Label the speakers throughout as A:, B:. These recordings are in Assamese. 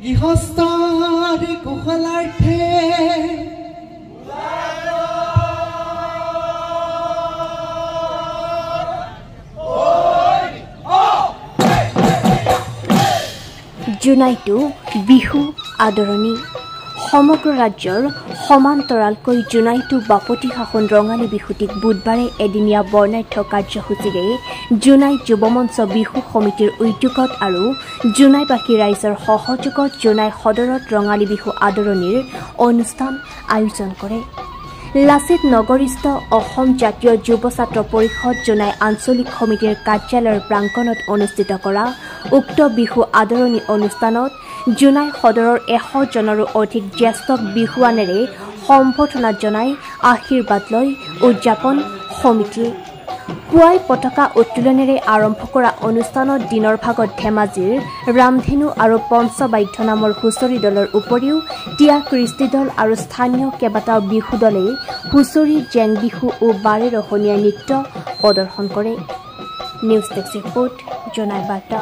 A: গৃহস্থৰ কুশলাৰ্থে
B: জুনাইটো বিহু আদৰণি সমগ্ৰ ৰাজ্যৰ সমান্তৰালকৈ জুনাইটো বাপতি শাসন ৰঙালী বিহুটিক বুধবাৰে এদিনীয়া বৰ্ণাঢ্য কাৰ্যসূচীৰে জুনাই যুৱ মঞ্চ বিহু সমিতিৰ উদ্যোগত আৰু জুনাইবাসী ৰাইজৰ সহযোগত জুনাই সদৰত ৰঙালী বিহু আদৰণিৰ অনুষ্ঠান আয়োজন কৰে। লাচিত নগৰীস্থ অসম জাতীয় যুৱ ছাত্ৰ পৰিষদ জুনাই আঞ্চলিক সমিতিৰ কাৰ্যালয়ৰ প্ৰাংগণত অনুষ্ঠিত কৰা উক্ত বিহু আদৰণি অনুষ্ঠানত জুনাই সদৰৰ 100 জনৰো অধিক জ্যেষ্ঠক বিহুৱানেৰে সম্বৰ্ধনা জনাই আশীৰ্বাদ লৈ উদযাপন সমিতিয়ে পুৱাই পতাকা উত্তোলনেৰে আৰম্ভ কৰা অনুষ্ঠানত দিনৰ ভাগত ধেমাজিৰ ৰামধেনু আৰু পঞ্চবাদ্য নামৰ হুঁচৰি দলৰ উপৰিও টিয়া কৃষ্টি দল আৰু স্থানীয় কেইবাটাও বিহু দলে হুঁচৰি জেং বিহু ও বাৰে ৰহণীয়া নৃত্য প্ৰদৰ্শন কৰে। নিউজ ডেস্ক ৰিপৰ্ট জনাই বাৰ্তা।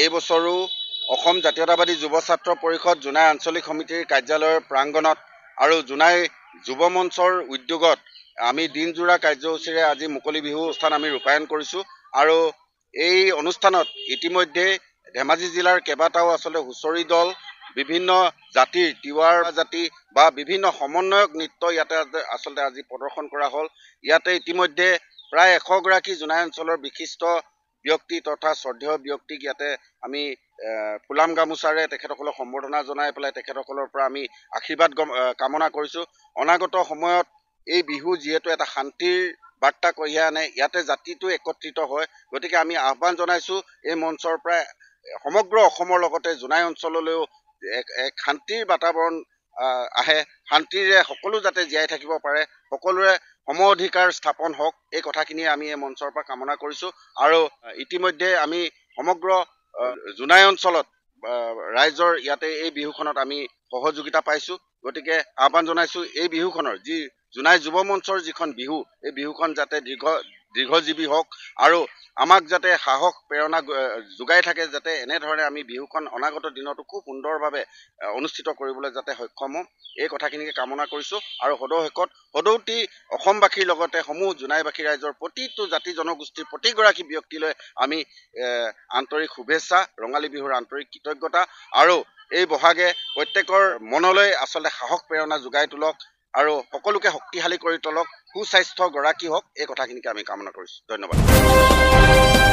C: এই বছৰো অসম জাতীয়তাবাদী যুৱ ছাত্ৰ পৰিষদ জুনাই আঞ্চলিক সমিতিৰ কাৰ্যালয়ৰ প্ৰাংগণত আৰু জুনাই যুৱ মঞ্চৰ উদ্যোগত আমি দিনজোৰা কাৰ্যসূচীৰে আজি মুকলি বিহু অনুষ্ঠান আমি ৰূপায়ণ কৰিছোঁ। আৰু এই অনুষ্ঠানত ইতিমধ্যে ধেমাজি জিলাৰ কেইবাটাও আচলতে হুঁচৰি দল, বিভিন্ন জাতিৰ তিৱাৰ জাতি বা বিভিন্ন সমন্বয়ক নৃত্য ইয়াতে আচলতে আজি প্ৰদৰ্শন কৰা হ'ল। ইয়াতে ইতিমধ্যে প্ৰায় 100 গৰাকী জুনাই অঞ্চলৰ বিশিষ্ট ব্যক্তি তথা শ্ৰদ্ধেয় ব্যক্তিক ইয়াতে আমি ফুলাম গামোচাৰে তেখেতসকলক সম্বৰ্ধনা জনাই পেলাই তেখেতসকলৰ পৰা আমি আশীৰ্বাদ কামনা কৰিছোঁ। অনাগত সময়ত এই বিহু যিহেতু এটা শান্তিৰ বাৰ্তা কঢ়িয়াই আনে, ইয়াতে জাতিটো একত্ৰিত হয়, গতিকে আমি আহ্বান জনাইছোঁ এই মঞ্চৰ পৰা সমগ্ৰ অসমৰ লগতে জোনাই অঞ্চললৈও এক শান্তিৰ বাতাবৰণ আহে, শান্তিৰে সকলো যাতে জীয়াই থাকিব পাৰে, সকলোৰে সম অধিকাৰ স্থাপন হওক, এই কথাখিনি আমি এই মঞ্চৰ পৰা কামনা কৰিছোঁ। আৰু ইতিমধ্যে আমি সমগ্ৰ জোনাই অঞ্চলত ৰাইজৰ ইয়াতে এই বিহুখনত আমি সহযোগিতা পাইছোঁ। গতিকে আহ্বান জনাইছোঁ, এই বিহুখনৰ যি জোনাই যুৱ মঞ্চৰ যিখন বিহু, এই বিহুখন যাতে দীৰ্ঘজীৱী হওক আৰু আমাক যাতে সাহস প্ৰেৰণা যোগাই থাকে, যাতে এনেধৰণে আমি বিহুখন অনাগত দিনতো খুব সুন্দৰভাৱে অনুষ্ঠিত কৰিবলৈ যাতে সক্ষম হওঁ, এই কথাখিনিকে কামনা কৰিছোঁ। আৰু সদৌতি অসমবাসীৰ লগতে সমূহ জোনাইবাসী ৰাইজৰ প্ৰতিটো জাতি জনগোষ্ঠীৰ প্ৰতিগৰাকী ব্যক্তিলৈ আমি আন্তৰিক শুভেচ্ছা, ৰঙালী বিহুৰ আন্তৰিক কৃতজ্ঞতা। আৰু এই বহাগে প্ৰত্যেকৰ মনলৈ আচলতে সাহস প্ৰেৰণা যোগাই তোলক আৰু সকলোকে শক্তিশালী কৰি তোলক, সুস্বাস্থ্য গৰাকী হওক, এই কথাখিনিকে আমি কামনা কৰিছোঁ। ধন্যবাদ।